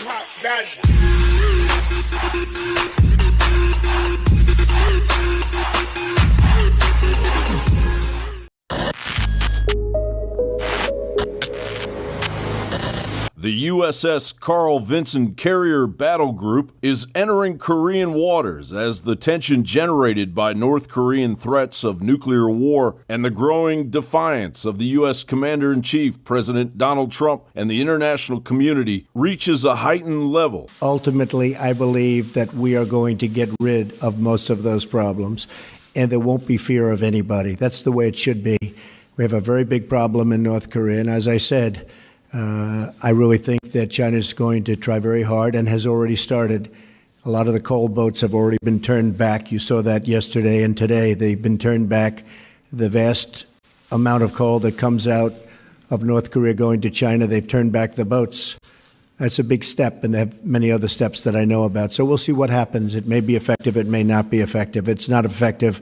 Top Gun. The USS Carl Vinson Carrier Battle Group is entering Korean waters as the tension generated by North Korean threats of nuclear war and the growing defiance of the U.S. Commander-in-Chief, President Donald Trump, and the international community reaches a heightened level. Ultimately, I believe that we are going to get rid of most of those problems, and there won't be fear of anybody. That's the way it should be. We have a very big problem in North Korea, and as I said, I really think that China is going to try very hard and has already started. A lot of the coal boats have already been turned back. You saw that yesterday and today. They've been turned back. The vast amount of coal that comes out of North Korea going to China, they've turned back the boats. That's a big step, and they have many other steps that I know about. So we'll see what happens. It may be effective. It may not be effective. It's not effective.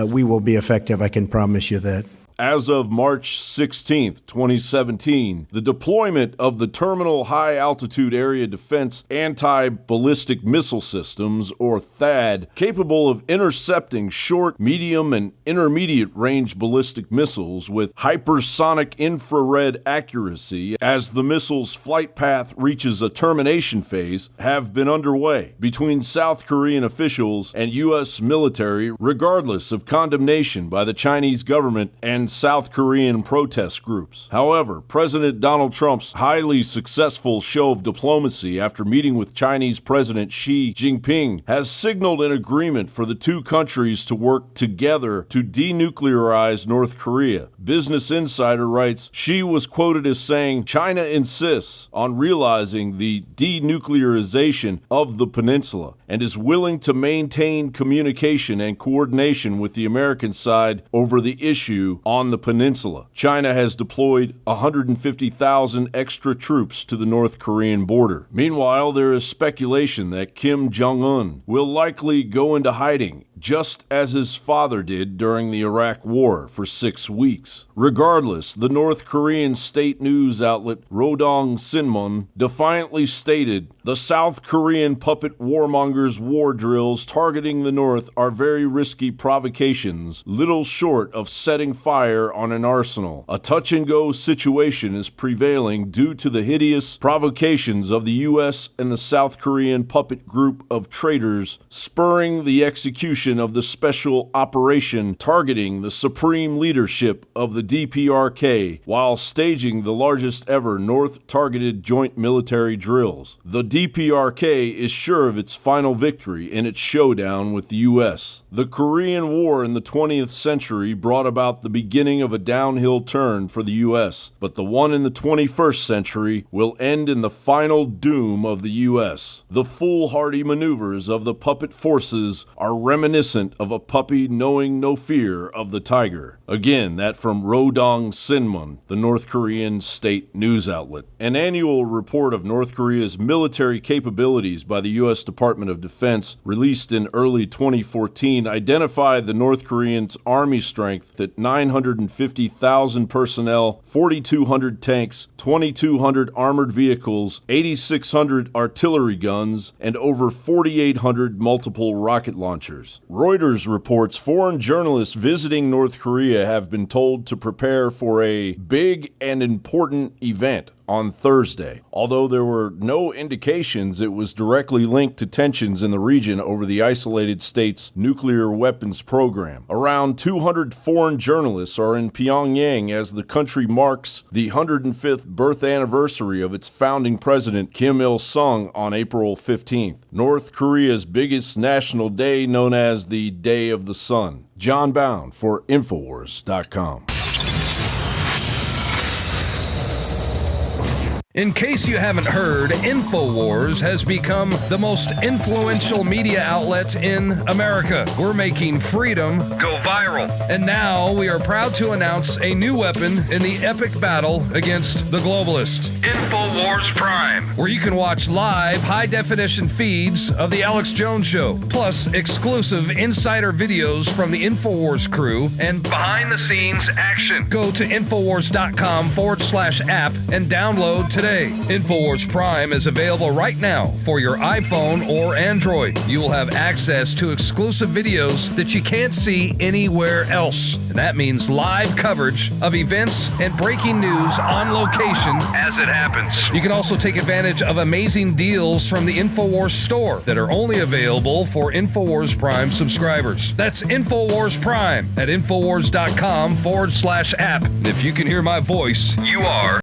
We will be effective. I can promise you that. As of March 16, 2017, the deployment of the Terminal High Altitude Area Defense Anti-Ballistic Missile Systems, or THAAD, capable of intercepting short, medium, and intermediate range ballistic missiles with hypersonic infrared accuracy as the missile's flight path reaches a termination phase, have been underway between South Korean officials and U.S. military, regardless of condemnation by the Chinese government and South Korean protest groups. However, President Donald Trump's highly successful show of diplomacy after meeting with Chinese President Xi Jinping has signaled an agreement for the two countries to work together to denuclearize North Korea. Business Insider writes, Xi was quoted as saying, "China insists on realizing the denuclearization of the peninsula and is willing to maintain communication and coordination with the American side over the issue on the peninsula." China has deployed 150,000 extra troops to the North Korean border. Meanwhile, there is speculation that Kim Jong-un will likely go into hiding, just as his father did during the Iraq War for 6 weeks. Regardless, the North Korean state news outlet Rodong Sinmun defiantly stated, "The South Korean puppet warmongers' war drills targeting the North are very risky provocations, little short of setting fire on an arsenal. A touch-and-go situation is prevailing due to the hideous provocations of the U.S. and the South Korean puppet group of traitors, spurring the execution of the special operation targeting the supreme leadership of the DPRK while staging the largest ever North-targeted joint military drills. The DPRK is sure of its final victory in its showdown with the U.S. The Korean War in the 20th century brought about the beginning of a downhill turn for the U.S., but the one in the 21st century will end in the final doom of the U.S. The foolhardy maneuvers of the puppet forces are reminiscent of a puppy knowing no fear of the tiger. Again, that from Rodong Sinmun, the North Korean state news outlet. An annual report of North Korea's military capabilities by the U.S. Department of Defense, released in early 2014, identified the North Koreans' army strength at 950,000 personnel, 4,200 tanks, 2,200 armored vehicles, 8,600 artillery guns, and over 4,800 multiple rocket launchers. Reuters reports foreign journalists visiting North Korea have been told to prepare for a big and important event on Thursday, although there were no indications it was directly linked to tensions in the region over the isolated state's nuclear weapons program. Around 200 foreign journalists are in Pyongyang as the country marks the 105th birth anniversary of its founding president, Kim Il-sung, on April 15th, North Korea's biggest national day known as the Day of the Sun. John Bound for Infowars.com. In case you haven't heard, InfoWars has become the most influential media outlet in America. We're making freedom go viral. And now we are proud to announce a new weapon in the epic battle against the globalists. InfoWars Prime, where you can watch live high-definition feeds of The Alex Jones Show, plus exclusive insider videos from the InfoWars crew and behind-the-scenes action. Go to Infowars.com/app and download today. today. InfoWars Prime is available right now for your iPhone or Android. You will have access to exclusive videos that you can't see anywhere else. And that means live coverage of events and breaking news on location as it happens. You can also take advantage of amazing deals from the InfoWars store that are only available for InfoWars Prime subscribers. That's InfoWars Prime at Infowars.com/app. And if you can hear my voice, you are